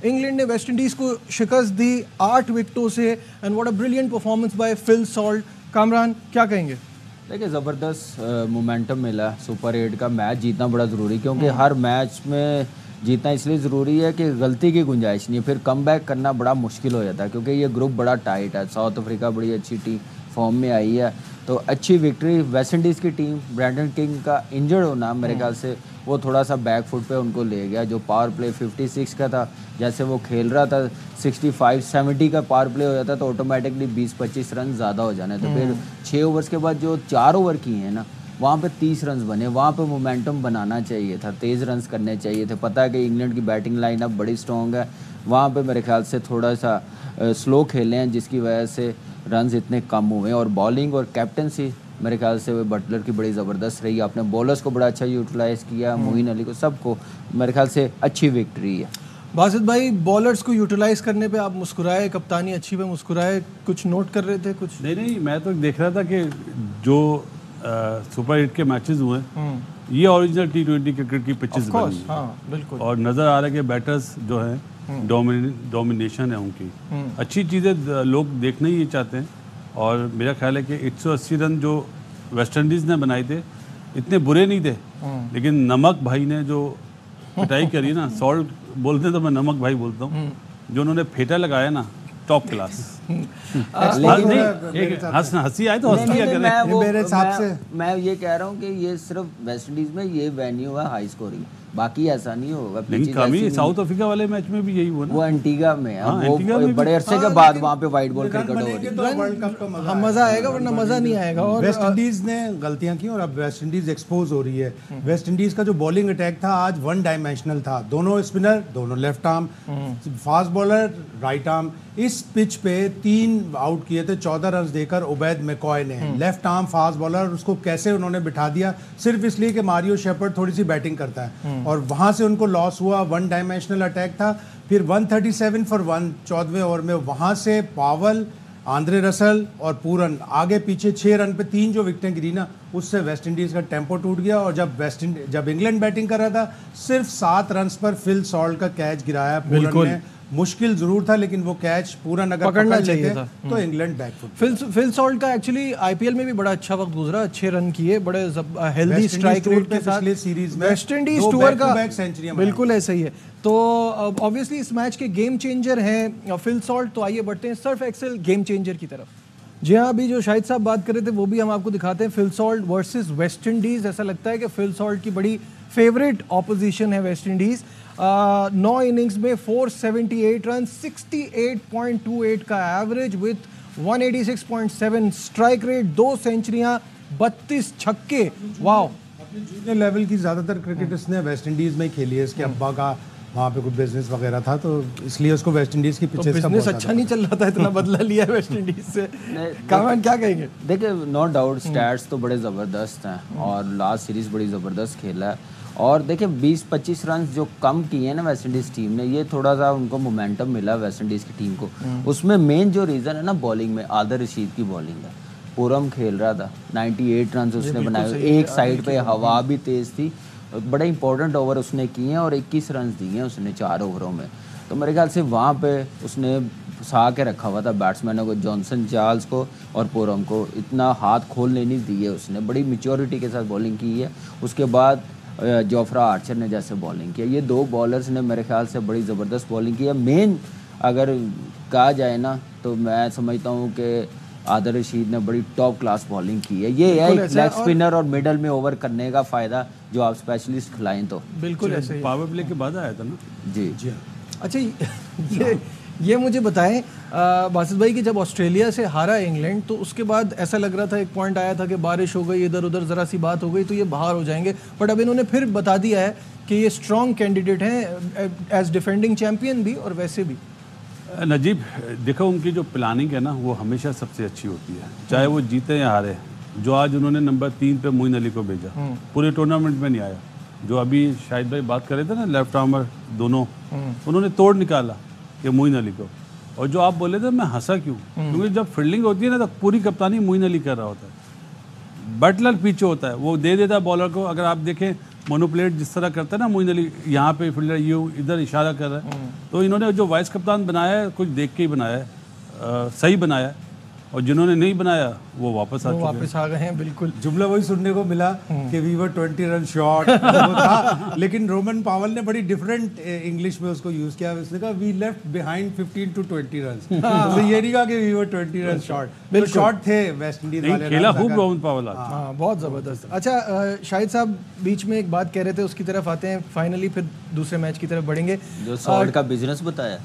England ने West Indies को शिकस्त दी 8 विकेटों से and what a brilliant performance by Phil Salt. Kamran क्या कहेंगे? देखिए ज़बरदस्त मोमेंटम मिला. सुपर 8 का मैच जीतना बड़ा ज़रूरी, क्योंकि हर मैच में जीतना इसलिए ज़रूरी है कि गलती की गुंजाइश नहीं है, फिर कम बैक करना बड़ा मुश्किल हो जाता है, क्योंकि ये ग्रुप बड़ा टाइट है. साउथ अफ्रीका बड़ी अच्छी टीम फॉर्म में आई है, तो अच्छी विक्ट्री. वेस्ट इंडीज़ की टीम, ब्रैंडन किंग का इंजर्ड होना मेरे ख्याल से वो थोड़ा सा बैक फुट पे उनको ले गया. जो पावर प्ले 56 का था, जैसे वो खेल रहा था 65-70 का पावर प्ले हो जाता तो ऑटोमेटिकली 20-25 रन ज़्यादा हो जाने. तो फिर 6 ओवर्स के बाद जो 4 ओवर किए हैं ना, वहाँ पे 30 रन बने. वहाँ पे मोमेंटम बनाना चाहिए था, तेज़ रन्स करने चाहिए थे. पता है कि इंग्लैंड की बैटिंग लाइन अब बड़ी स्ट्रॉन्ग है, वहाँ पे मेरे ख्याल से थोड़ा सा स्लो खेले हैं, जिसकी वजह से रन्स इतने कम हुए. और बॉलिंग और कैप्टनसी मेरे ख्याल से वो बटलर की बड़ी ज़बरदस्त रही. आपने बॉलर्स को बड़ा अच्छा यूटिलाइज़ किया, मोइन अली को, सबको मेरे ख्याल से अच्छी विक्ट्री है. बासित भाई, बॉलर्स को यूटिलाइज करने पे आप मुस्कुराए, कप्तानी अच्छी पे मुस्कुराए, कुछ नोट कर रहे थे कुछ? नहीं, मैं तो देख रहा था कि जो सुपर 8 के मैचेस हुए ये ओरिजिनल T20 क्रिकेट की पिचेस बनी हैं. हाँ, बिल्कुल. और नज़र आ रहा है कि बैटर्स जो हैं डोमिनेशन है उनकी. अच्छी चीज़ें लोग देखना ही ये चाहते हैं. और मेरा ख्याल है कि 180 रन जो वेस्ट इंडीज़ ने बनाए थे इतने बुरे नहीं थे, लेकिन नमक भाई ने जो पिटाई करी ना, सॉल्ट बोलते हैं तो मैं नमक भाई बोलता हूँ, जो उन्होंने फेटा लगाया ना, टॉप क्लास. हंसी आए तो हंसी करें. मेरे हिसाब से मैं ये कह रहा हूँ कि ये सिर्फ वेस्ट इंडीज में ये वेन्यू है हाई स्कोरिंग, बाकी ऐसा नहीं होगा. लेकिन कमी साउथ अफ्रीका वाले मैच में भी यही हुआ ना, वो एंटीगा में है. वो बड़े अरसे के बाद वहाँ पे वाइट बॉल क्रिकेट हो रही है. वर्ल्ड कप का मजा आएगा, वरना मजा नहीं आएगा. और वेस्ट इंडीज ने गलतियां की और अब वेस्ट इंडीज एक्सपोज हो रही है. वेस्ट इंडीज का जो बॉलिंग अटैक था आज वन डायमेंशनल था. दोनों स्पिनर, दोनों left arm, fast bowler right arm. इस पिच पे 3 आउट किए थे 14 रन देकर उबैद मैकॉय ने. लेफ्ट आर्म फास्ट बॉलर, उसको कैसे उन्होंने बिठा दिया सिर्फ इसलिए कि मारियो शेपर्ड थोड़ी सी बैटिंग करता है, और वहां से उनको लॉस हुआ. वन डायमेंशनल अटैक था. फिर 137 फॉर 1 14वें ओवर में वहां से पावल, आंद्रे रसल और पूरन आगे पीछे 6 रन पे 3 जो विकेटें गिरी ना, उससे वेस्ट इंडीज का टेम्पो टूट गया. और जब इंग्लैंड बैटिंग कर रहा था सिर्फ 7 रन पर फिल सॉल्ट का कैच गिराया पूरन ने. मुश्किल जरूर था, लेकिन वो कैच पूरन अगर पकड़ना चाहिए था तो इंग्लैंड बैकफुट. फिल सॉल्ट का एक्चुअली आईपीएल में भी बड़ा अच्छा वक्त गुजरा, अच्छे रन किए, बड़े हेल्दी स्ट्राइक रेट के साथ. सीरीज में वेस्ट इंडीज टूर का सेंचुरी बिल्कुल ऐसा ही है. तो ऑब्वियसली इस मैच के गेम चेंजर हैं फिल सॉल्ट. तो आइए बढ़ते हैं सर्फ एक्सेल गेम चेंजर की तरफ. जी हाँ, अभी जो शाहिद साहब बात कर रहे थे वो भी हम आपको दिखाते हैं. Phil Salt versus West Indies. ऐसा लगता है कि फिल सॉल्ट की बड़ी फेवरेट ऑपोजिशन है वेस्ट इंडीज. 9 इनिंग्स में 478 रन, 68.28 का एवरेज विथ 186.7 स्ट्राइक रेट, 2 सेंचुरियां, 32 छक्के. वाओ. अपने जूनियर लेवल की ज़्यादातर क्रिकेट इसने वेस्ट इंडीज़ में ही खेली है. इसके अब्बा का वहाँ पे कुछ बिजनेस वगैरह था, तो इसलिए उसको वेस्ट इंडीज़ की पिचेस का बिजनेस अच्छा नहीं चल रहा था, इतना बदला लिया है वेस्ट इंडीज से. कामरान क्या कहेंगे? देखिए, नो डाउट स्टैट्स तो बड़े ज़बरदस्त हैं और लास्ट सीरीज़ बड़ी ज़बरदस्त खेला है. और देखिए 20-25 रन जो कम किए हैं ना वेस्ट इंडीज़ टीम ने, ये थोड़ा सा उनको मोमेंटम मिला वेस्ट इंडीज़ की टीम को. उसमें मेन जो रीज़न है ना बॉलिंग में, आदिल रशीद की बॉलिंग है. पूरम खेल रहा था, 98 रन उसने बनाए. एक साइड पे हवा भी तेज़ थी, बड़े इंपॉर्टेंट ओवर उसने किए हैं और 21 रन दिए हैं उसने 4 ओवरों में. तो मेरे ख्याल से वहाँ पे उसने फंसा के रखा हुआ था बैट्समैनों को, जॉनसन चार्ल्स को और पूरम को. इतना हाथ खोलने नहीं दिए उसने, बड़ी मैच्योरिटी के साथ बॉलिंग की है. उसके बाद जोफ्रा आर्चर ने जैसे बॉलिंग किया, ये 2 बॉलर्स ने मेरे ख्याल से बड़ी ज़बरदस्त बॉलिंग की है. मेन अगर कहा जाए ना तो मैं समझता हूँ कि आदिल रशीद ने बड़ी टॉप क्लास बॉलिंग की है. ये है लेग स्पिनर और मिडल में ओवर करने का फ़ायदा जो आप स्पेशलिस्ट खिलाएं तो. बिल्कुल ऐसे ही. पावर प्ले के बाद आया था ना. जी. अच्छा, ये मुझे बताएं बासित भाई कि जब ऑस्ट्रेलिया से हारा इंग्लैंड तो उसके बाद ऐसा लग रहा था, एक पॉइंट आया था कि बारिश हो गई, इधर उधर ज़रा सी बात हो गई तो ये बाहर हो जाएंगे. बट अब इन्होंने फिर बता दिया है कि ये स्ट्रॉन्ग कैंडिडेट हैं एज डिफेंडिंग चैम्पियन भी और वैसे भी. नजीब, देखो उनकी जो प्लानिंग है ना वो हमेशा सबसे अच्छी होती है, चाहे वो जीते या हारे. जो आज उन्होंने नंबर 3 पे मोइन अली को भेजा, पूरे टूर्नामेंट में नहीं आया. जो अभी शाहिद भाई बात कर रहे थे ना, लेफ्ट आर्मर दोनों, उन्होंने तोड़ निकाला कि मोइन अली को. और जो आप बोले थे मैं हंसा क्यों, क्योंकि जब फील्डिंग होती है ना तो पूरी कप्तानी मोइन अली कर रहा होता है. बटलर पीछे होता है, वो दे देता है बॉलर को. अगर आप देखें मोनोप्लेट जिस तरह करता है ना मोइन अली, यहाँ पे फील्डर यूँ इधर इशारा कर रहा है, तो इन्होंने जो वाइस कप्तान बनाया है कुछ देख के ही बनाया है, सही बनाया है, और जिन्होंने नहीं बनाया वो वापस आ गए हैं। बिल्कुल जुमला वही सुनने को मिला कि वी वर 20 रन शॉर्ट था, लेकिन रोमन पावल ने बड़ी डिफरेंट इंग्लिश में उसको यूज किया। उसने कहा we left behind 15 to 20 run, तो ये नहीं कहा कि वी वर 20 रन शॉर्ट, तो शॉर्ट थे वेस्ट इंडीज वाले। खेला खूब रोमन पावल आज। हाँ, बहुत ज़बरदस्त। अच्छा शाहिद साहब बीच में एक बात कह रहे थे, उसकी तरफ आते हैं फाइनली, फिर दूसरे मैच की तरफ बढ़ेंगे। जो सॉल्ट का बिजनेस बताया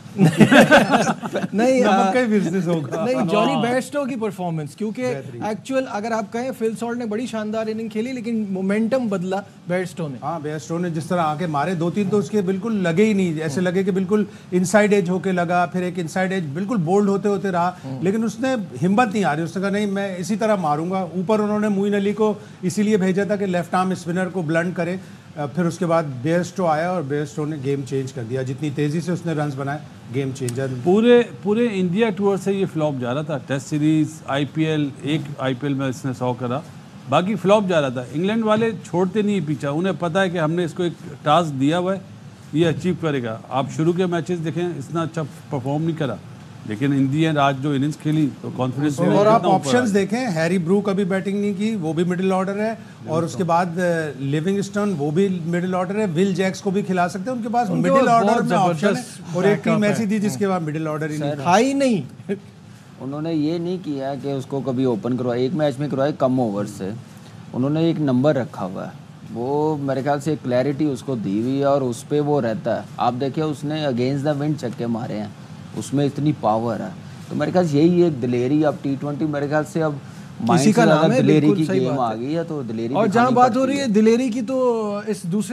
नहीं बिजनेस होगा, नहीं जॉनी बेयरस्टो की परफॉर्मेंस, क्योंकि एक्चुअल अगर आप कहें फिल सॉल्ट ने बड़ी शानदार इनिंग खेली, लेकिन मोमेंटम बदला बेयरस्टो ने। हाँ, बेयरस्टो ने जिस तरह आके मारे 2-3 तो उसके बिल्कुल लगे ही नहीं, ऐसे लगे कि बिल्कुल इनसाइड एज होके लगा, फिर एक इनसाइड एज बिल्कुल बोल्ड होते होते रहा, लेकिन उसने हिम्मत नहीं आ रही, उसने कहा नहीं मैं इसी तरह मारूंगा। ऊपर उन्होंने मोइन अली को इसीलिए भेजा था कि लेफ्ट आर्म स्पिनर को ब्लंट करे, फिर उसके बाद बेयरस्टो आया और बेयरस्टो ने गेम चेंज कर दिया, जितनी तेजी से उसने रन्स बनाए, गेम चेंजर। पूरे इंडिया टूर से ये फ्लॉप जा रहा था, टेस्ट सीरीज, आईपीएल, एक आईपीएल में इसने 100 करा, बाकी फ्लॉप जा रहा था। इंग्लैंड वाले छोड़ते नहीं पीछा, उन्हें पता है कि हमने इसको एक टास्क दिया हुआ है, ये अचीव करेगा। आप शुरू के मैचेस देखें, इतना अच्छा परफॉर्म नहीं करा, लेकिन इंडियन आज जो इनिंग्स खेली तो कॉन्फिडेंस। और आप ऑप्शंस देखें, हैरी ब्रूक अभी बैटिंग नहीं की, वो भी मिडिल ऑर्डर है, और उसके बाद लिविंगस्टन वो भी मिडिल ऑर्डर है, विल जैक्स को भी खिला सकते हैं, उनके पास मिडिल ऑर्डर में ऑप्शन है। और एक टीम ऐसी थी जिसके बाद मिडिल ऑर्डर ही नहीं था ही नहीं। उन्होंने ये नहीं किया कि उसको कभी ओपन करवाया, एक मैच में करवाया कम ओवर से, उन्होंने एक नंबर रखा हुआ है, वो मेरे ख्याल से क्लैरिटी उसको दी हुई है और उस पर वो रहता है। आप देखिए उसने अगेंस्ट द विंड छक्के मारे हैं, उसमें इतनी पावर है, तो मेरे ख्याल से यही एक दिलेरी। अब T20 मेरे ख्याल से अब इसी का नाम है, दिलेरी बिल्कुल की सही गेम बात आ गई है, तो दिलेरी। और जहाँ बात हो रही है दिलेरी की, तो इस दूसरे